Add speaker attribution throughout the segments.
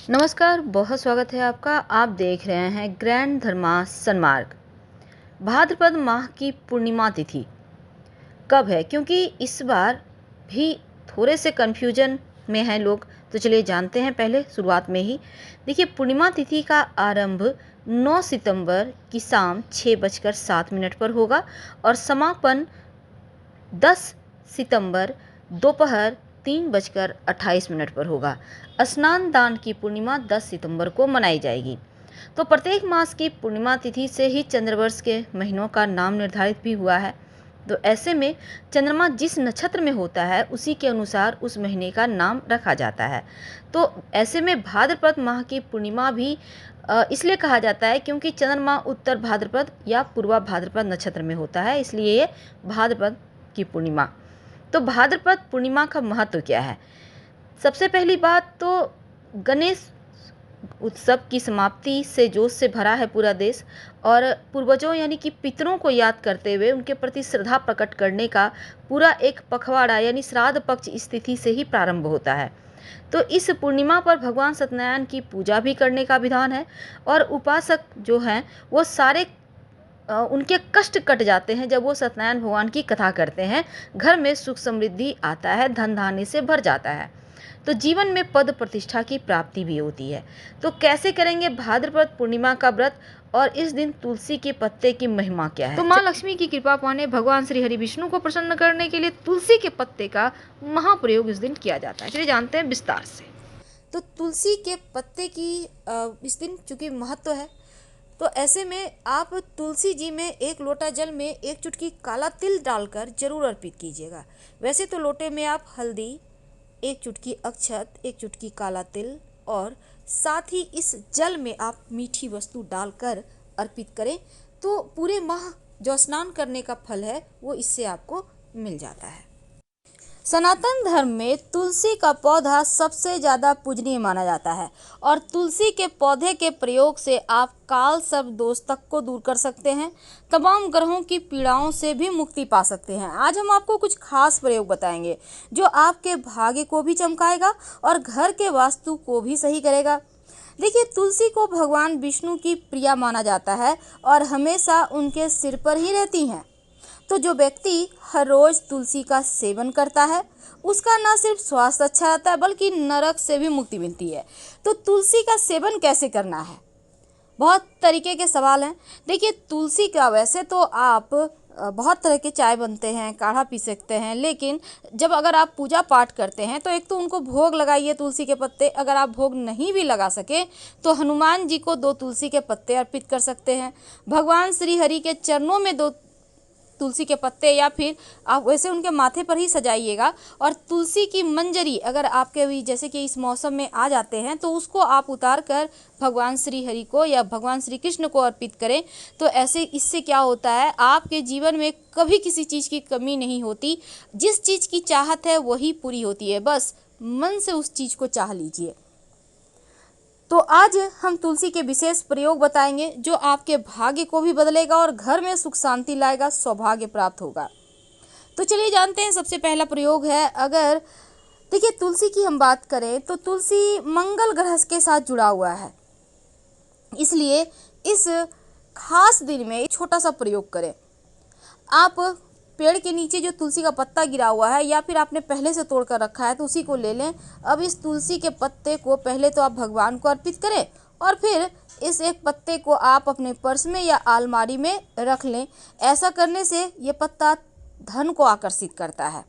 Speaker 1: नमस्कार, बहुत स्वागत है आपका। आप देख रहे हैं ग्रैंड धर्मा सन्मार्ग। भाद्रपद माह की पूर्णिमा तिथि कब है? क्योंकि इस बार भी थोड़े से कन्फ्यूजन में हैं लोग, तो चलिए जानते हैं पहले शुरुआत में ही। देखिए, पूर्णिमा तिथि का आरंभ 9 सितंबर की शाम 6:07 पर होगा और समापन 10 सितंबर दोपहर 3:28 पर होगा। स्नान दान की पूर्णिमा 10 सितंबर को मनाई जाएगी। तो प्रत्येक मास की पूर्णिमा तिथि से ही चंद्रवर्ष के महीनों का नाम निर्धारित भी हुआ है। तो ऐसे में चंद्रमा जिस नक्षत्र में होता है उसी के अनुसार उस महीने का नाम रखा जाता है। तो ऐसे में भाद्रपद माह की पूर्णिमा भी इसलिए कहा जाता है क्योंकि चंद्रमा उत्तर भाद्रपद या पूर्वा भाद्रपद नक्षत्र में होता है, इसलिए ये भाद्रपद की पूर्णिमा। तो भाद्रपद पूर्णिमा का महत्व क्या है? सबसे पहली बात तो गणेश उत्सव की समाप्ति से जोश से भरा है पूरा देश, और पूर्वजों यानी कि पितरों को याद करते हुए उनके प्रति श्रद्धा प्रकट करने का पूरा एक पखवाड़ा यानी श्राद्ध पक्ष इस तिथि से ही प्रारंभ होता है। तो इस पूर्णिमा पर भगवान सत्यनारायण की पूजा भी करने का विधान है, और उपासक जो हैं वो सारे उनके कष्ट कट जाते हैं जब वो सत्यनारायण भगवान की कथा करते हैं। घर में सुख समृद्धि आता है, धन धान्य से भर जाता है, तो जीवन में पद प्रतिष्ठा की प्राप्ति भी होती है। तो कैसे करेंगे भाद्रपद पूर्णिमा का व्रत, और इस दिन तुलसी के पत्ते की महिमा क्या है? तो माँ लक्ष्मी की कृपा पाने भगवान श्री हरि विष्णु को प्रसन्न करने के लिए तुलसी के पत्ते का महाप्रयोग इस दिन किया जाता है। चलिए जानते हैं विस्तार से। तो तुलसी के पत्ते की इस दिन चूंकि महत्व है, तो ऐसे में आप तुलसी जी में 1 लोटा जल में 1 चुटकी काला तिल डालकर जरूर अर्पित कीजिएगा। वैसे तो लोटे में आप हल्दी, 1 चुटकी अक्षत, 1 चुटकी काला तिल और साथ ही इस जल में आप मीठी वस्तु डालकर अर्पित करें, तो पूरे माह जो स्नान करने का फल है वो इससे आपको मिल जाता है। सनातन धर्म में तुलसी का पौधा सबसे ज़्यादा पूजनीय माना जाता है, और तुलसी के पौधे के प्रयोग से आप काल सर्प दोष तक को दूर कर सकते हैं, तमाम ग्रहों की पीड़ाओं से भी मुक्ति पा सकते हैं। आज हम आपको कुछ खास प्रयोग बताएंगे जो आपके भाग्य को भी चमकाएगा और घर के वास्तु को भी सही करेगा। देखिए, तुलसी को भगवान विष्णु की प्रिया माना जाता है और हमेशा उनके सिर पर ही रहती हैं। तो जो व्यक्ति हर रोज तुलसी का सेवन करता है उसका न सिर्फ स्वास्थ्य अच्छा रहता है बल्कि नरक से भी मुक्ति मिलती है। तो तुलसी का सेवन कैसे करना है? बहुत तरीके के सवाल हैं। देखिए, तुलसी का वैसे तो आप बहुत तरह के चाय बनते हैं, काढ़ा पी सकते हैं, लेकिन जब अगर आप पूजा पाठ करते हैं तो एक तो उनको भोग लगाइए तुलसी के पत्ते। अगर आप भोग नहीं भी लगा सके तो हनुमान जी को 2 तुलसी के पत्ते अर्पित कर सकते हैं। भगवान श्री हरि के चरणों में 2 तुलसी के पत्ते, या फिर आप वैसे उनके माथे पर ही सजाइएगा। और तुलसी की मंजरी अगर आपके भी जैसे कि इस मौसम में आ जाते हैं तो उसको आप उतार कर भगवान श्री हरि को या भगवान श्री कृष्ण को अर्पित करें। तो ऐसे इससे क्या होता है, आपके जीवन में कभी किसी चीज़ की कमी नहीं होती। जिस चीज़ की चाहत है वही पूरी होती है, बस मन से उस चीज़ को चाह लीजिए। तो आज हम तुलसी के विशेष प्रयोग बताएंगे जो आपके भाग्य को भी बदलेगा और घर में सुख शांति लाएगा, सौभाग्य प्राप्त होगा। तो चलिए जानते हैं। सबसे पहला प्रयोग है, अगर देखिए तुलसी की हम बात करें तो तुलसी मंगल ग्रह के साथ जुड़ा हुआ है, इसलिए इस खास दिन में छोटा सा प्रयोग करें। आप पेड़ के नीचे जो तुलसी का पत्ता गिरा हुआ है या फिर आपने पहले से तोड़ कर रखा है तो उसी को ले लें। अब इस तुलसी के पत्ते को पहले तो आप भगवान को अर्पित करें और फिर इस एक पत्ते को आप अपने पर्स में या अलमारी में रख लें। ऐसा करने से ये पत्ता धन को आकर्षित करता है,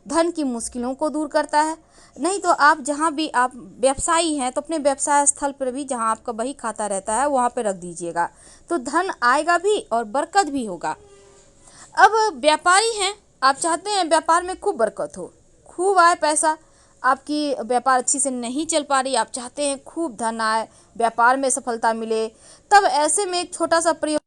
Speaker 1: धन की मुश्किलों को दूर करता है। नहीं तो आप जहाँ भी आप व्यवसायी हैं तो अपने व्यवसाय स्थल पर भी जहाँ आपका बही खाता रहता है वहाँ पर रख दीजिएगा, तो धन आएगा भी और बरकत भी होगा। अब व्यापारी हैं, आप चाहते हैं व्यापार में खूब बरकत हो, खूब आए पैसा, आपकी व्यापार अच्छी से नहीं चल पा रही, आप चाहते हैं खूब धन आए, व्यापार में सफलता मिले, तब ऐसे में एक छोटा सा प्रयोग,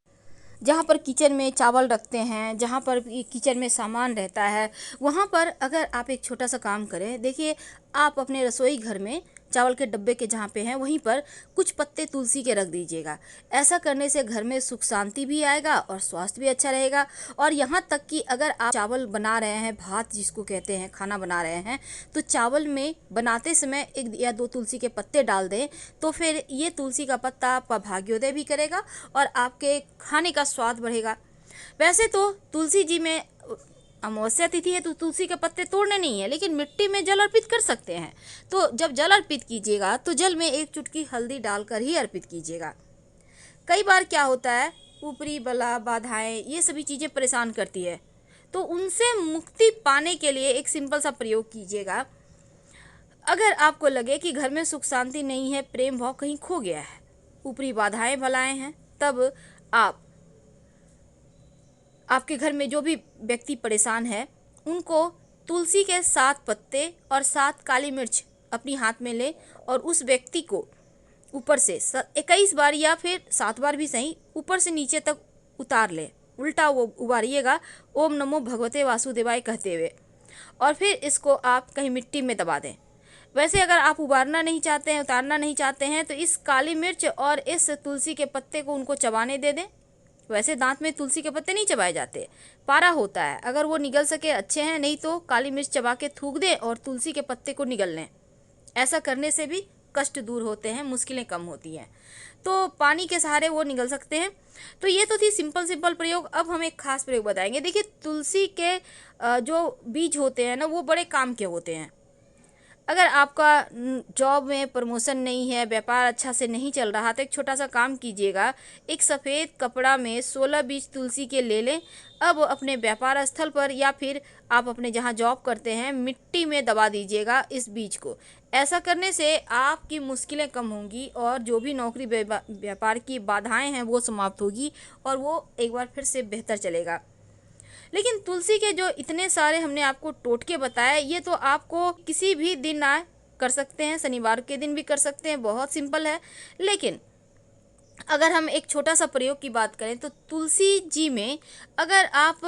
Speaker 1: जहाँ पर किचन में चावल रखते हैं, जहाँ पर किचन में सामान रहता है, वहाँ पर अगर आप एक छोटा सा काम करें। देखिए, आप अपने रसोई घर में चावल के डब्बे के जहाँ पे हैं वहीं पर कुछ पत्ते तुलसी के रख दीजिएगा। ऐसा करने से घर में सुख शांति भी आएगा और स्वास्थ्य भी अच्छा रहेगा। और यहाँ तक कि अगर आप चावल बना रहे हैं, भात जिसको कहते हैं, खाना बना रहे हैं, तो चावल में बनाते समय 1 या 2 तुलसी के पत्ते डाल दें, तो फिर ये तुलसी का पत्ता आपका भाग्योदय भी करेगा और आपके खाने का स्वाद बढ़ेगा। वैसे तो तुलसी जी में अमावस्या तिथि है तो तुलसी के पत्ते तोड़ने नहीं है, लेकिन मिट्टी में जल अर्पित कर सकते हैं। तो जब जल अर्पित कीजिएगा तो जल में 1 चुटकी हल्दी डालकर ही अर्पित कीजिएगा। कई बार क्या होता है, ऊपरी बला बाधाएं ये सभी चीज़ें परेशान करती है, तो उनसे मुक्ति पाने के लिए एक सिंपल सा प्रयोग कीजिएगा। अगर आपको लगे कि घर में सुख शांति नहीं है, प्रेम भाव कहीं खो गया है, ऊपरी बाधाएं बलाएं हैं, तब आपके घर में जो भी व्यक्ति परेशान है उनको तुलसी के 7 पत्ते और 7 काली मिर्च अपनी हाथ में ले और उस व्यक्ति को ऊपर से 21 बार या फिर 7 बार भी सही ऊपर से नीचे तक उतार ले, उल्टा वो उबारिएगा, ओम नमो भगवते वासुदेवाय कहते हुए, और फिर इसको आप कहीं मिट्टी में दबा दें। वैसे अगर आप उबारना नहीं चाहते हैं, उतारना नहीं चाहते हैं, तो इस काली मिर्च और इस तुलसी के पत्ते को उनको चबाने दे दें। वैसे दांत में तुलसी के पत्ते नहीं चबाए जाते, पारा होता है, अगर वो निगल सके अच्छे हैं, नहीं तो काली मिर्च चबा के थूक दें और तुलसी के पत्ते को निगल लें। ऐसा करने से भी कष्ट दूर होते हैं, मुश्किलें कम होती हैं, तो पानी के सहारे वो निगल सकते हैं। तो ये तो थी सिंपल प्रयोग। अब हम एक खास प्रयोग बताएंगे। देखिए, तुलसी के जो बीज होते हैं ना, वो बड़े काम के होते हैं। अगर आपका जॉब में प्रमोशन नहीं है, व्यापार अच्छा से नहीं चल रहा, तो एक छोटा सा काम कीजिएगा। एक सफ़ेद कपड़ा में 16 बीज तुलसी के ले लें। अब अपने व्यापार स्थल पर या फिर आप अपने जहां जॉब करते हैं, मिट्टी में दबा दीजिएगा इस बीज को। ऐसा करने से आपकी मुश्किलें कम होंगी और जो भी नौकरी व्यापार की बाधाएं हैं वो समाप्त होगी और वो एक बार फिर से बेहतर चलेगा। लेकिन तुलसी के जो इतने सारे हमने आपको टोटके बताए, ये तो आपको किसी भी दिन कर सकते हैं, शनिवार के दिन भी कर सकते हैं, बहुत सिंपल है। लेकिन अगर हम एक छोटा सा प्रयोग की बात करें तो तुलसी जी में अगर आप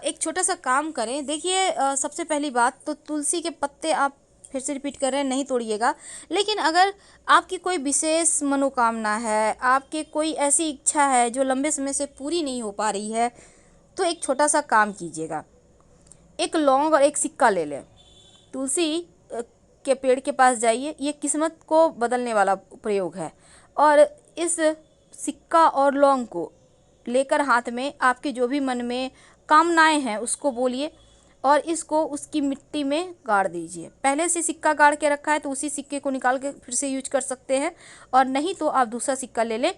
Speaker 1: एक छोटा सा काम करें। देखिए, सबसे पहली बात तो तुलसी के पत्ते आप फिर से रिपीट कर रहे हैं, नहीं तोड़िएगा। लेकिन अगर आपकी कोई विशेष मनोकामना है, आपके कोई ऐसी इच्छा है जो लंबे समय से पूरी नहीं हो पा रही है, तो एक छोटा सा काम कीजिएगा। एक लौंग और एक सिक्का ले लें, तुलसी के पेड़ के पास जाइए, ये किस्मत को बदलने वाला प्रयोग है। और इस सिक्का और लौंग को लेकर हाथ में आपके जो भी मन में कामनाएं हैं उसको बोलिए और इसको उसकी मिट्टी में गाड़ दीजिए। पहले से सिक्का गाड़ के रखा है तो उसी सिक्के को निकाल के फिर से यूज कर सकते हैं, और नहीं तो आप दूसरा सिक्का ले लें।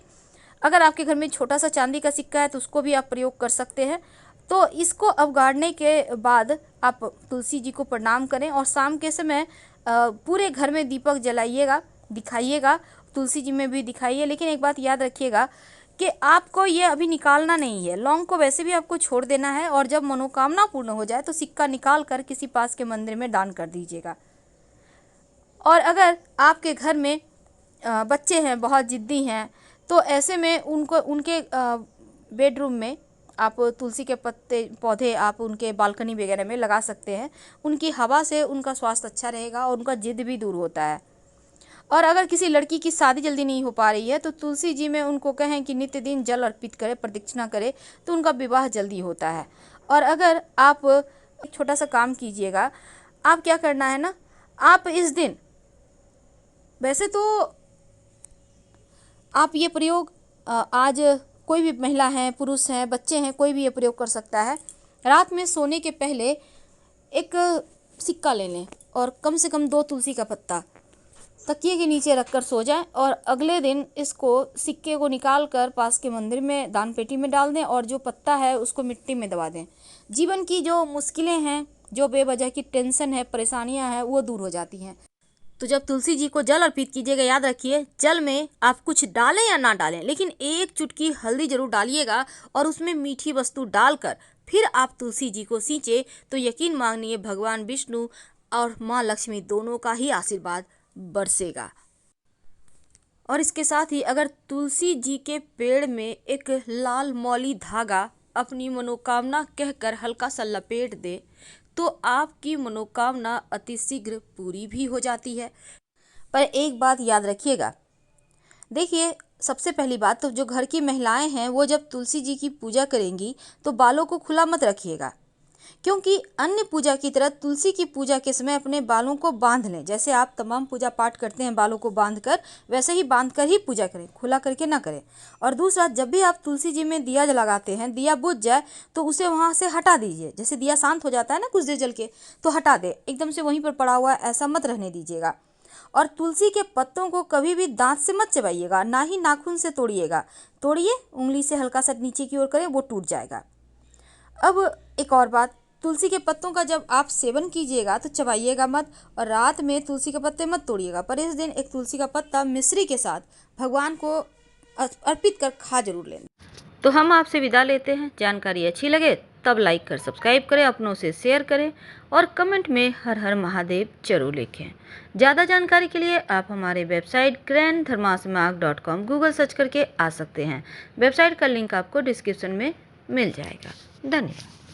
Speaker 1: अगर आपके घर में छोटा सा चांदी का सिक्का है तो उसको भी आप प्रयोग कर सकते हैं। तो इसको अब गाड़ने के बाद आप तुलसी जी को प्रणाम करें और शाम के समय पूरे घर में दीपक जलाइएगा, दिखाइएगा, तुलसी जी में भी दिखाइए। लेकिन एक बात याद रखिएगा कि आपको ये अभी निकालना नहीं है, लौंग को वैसे भी आपको छोड़ देना है, और जब मनोकामना पूर्ण हो जाए तो सिक्का निकाल कर किसी पास के मंदिर में दान कर दीजिएगा। और अगर आपके घर में बच्चे हैं, बहुत ज़िद्दी हैं, तो ऐसे में उनको उनके बेडरूम में आप तुलसी के पत्ते पौधे आप उनके बालकनी वगैरह में लगा सकते हैं। उनकी हवा से उनका स्वास्थ्य अच्छा रहेगा और उनका जिद भी दूर होता है। और अगर किसी लड़की की शादी जल्दी नहीं हो पा रही है तो तुलसी जी में उनको कहें कि नित्य दिन जल अर्पित करे, प्रदक्षिणा करे, तो उनका विवाह जल्दी होता है। और अगर आप एक छोटा सा काम कीजिएगा, आप क्या करना है ना, आप इस दिन, वैसे तो आप ये प्रयोग आज कोई भी महिला है, पुरुष हैं, बच्चे हैं, कोई भी ये प्रयोग कर सकता है। रात में सोने के पहले एक सिक्का ले लें और कम से कम 2 तुलसी का पत्ता तकिए के नीचे रखकर सो जाएं, और अगले दिन इसको सिक्के को निकाल कर पास के मंदिर में दान पेटी में डाल दें और जो पत्ता है उसको मिट्टी में दबा दें। जीवन की जो मुश्किलें हैं, जो बेवजह की टेंशन है, परेशानियां हैं, वो दूर हो जाती हैं। तो जब तुलसी जी को जल अर्पित कीजिएगा, याद रखिए जल में आप कुछ डालें या ना डालें, लेकिन 1 चुटकी हल्दी जरूर डालिएगा और उसमें मीठी वस्तु डालकर फिर आप तुलसी जी को सींचे, तो यकीन मानिए भगवान विष्णु और माँ लक्ष्मी दोनों का ही आशीर्वाद बरसेगा। और इसके साथ ही अगर तुलसी जी के पेड़ में एक लाल मौली धागा अपनी मनोकामना कहकर हल्का सा लपेट दे, तो आपकी मनोकामना अतिशीघ्र पूरी भी हो जाती है। पर एक बात याद रखिएगा, देखिए सबसे पहली बात तो जो घर की महिलाएं हैं वो जब तुलसी जी की पूजा करेंगी तो बालों को खुला मत रखिएगा, क्योंकि अन्य पूजा की तरह तुलसी की पूजा के समय अपने बालों को बांध लें। जैसे आप तमाम पूजा पाठ करते हैं बालों को बांध कर, वैसे ही बांध कर ही पूजा करें, खुला करके ना करें। और दूसरा, जब भी आप तुलसी जी में दिया लगाते हैं, दिया बुझ जाए तो उसे वहाँ से हटा दीजिए। जैसे दिया शांत हो जाता है ना कुछ देर जल के, तो हटा दे, एकदम से वहीं पर पड़ा हुआ ऐसा मत रहने दीजिएगा। और तुलसी के पत्तों को कभी भी दांत से मत चबाइएगा, ना ही नाखून से तोड़िएगा। तोड़िए, उंगली से हल्का सा नीचे की ओर करें, वो टूट जाएगा। अब एक और बात, तुलसी के पत्तों का जब आप सेवन कीजिएगा तो चबाइएगा मत, और रात में तुलसी के पत्ते मत तोड़िएगा। पर इस दिन एक तुलसी का पत्ता मिश्री के साथ भगवान को अर्पित कर खा जरूर लेना। तो हम आपसे विदा लेते हैं। जानकारी अच्छी लगे तब लाइक कर सब्सक्राइब करें, अपनों से शेयर करें और कमेंट में हर हर महादेव जरूर लिखें। ज़्यादा जानकारी के लिए आप हमारे वेबसाइट grandharmasmarg.com गूगल सर्च करके आ सकते हैं। वेबसाइट का लिंक आपको डिस्क्रिप्शन में मिल जाएगा। धन्यवाद।